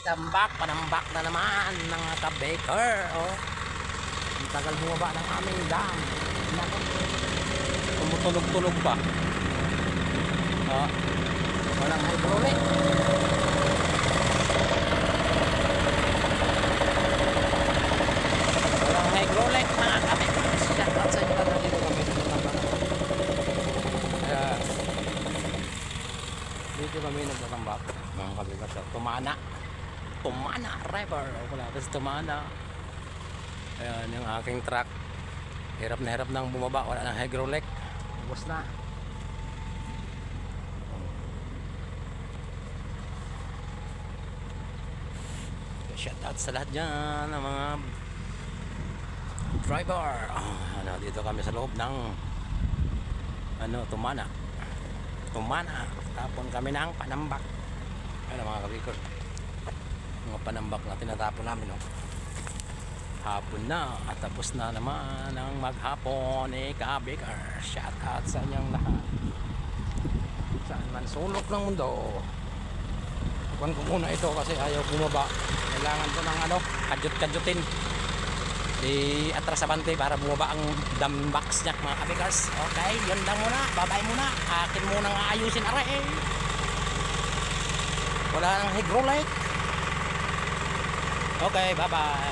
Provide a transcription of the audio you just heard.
Panambak na naman ng ka-baker. Oh. Ang tagal bumaba ng aming dam. Tumutunog-tunog pa. Oh. Walang hydraulic. Walang hydraulic mga ka-baker. Shout out sa inyo na dito kami. Dito kami nagtatambak mga ka-baker sa Tumana River. Wala pa sa Tumana. Ayan yung aking truck. Hirap na hirap nang bumaba. Wala nang hydraulic. Ubos na. Shout out sa lahat dyan ng mga driver. Dito kami sa loob ng Tumana. Tapon kami ng panambak. Ayan mga kabikor, mga panambak na tinatapon namin. Hapon na at tapos na naman ang maghapon kabikor. Shout out sa inyong lahat saan man sulok ng mundo. Kuhan ko muna ito kasi ayaw bumaba. Kailangan ko ng kadyut-kadyutin atras abante para bumaba ang dam box niya mga kabikers. Okay, yun lang muna. Babay muna. Akin muna nga ayusin wala nang hydraulic. Okay, bye bye.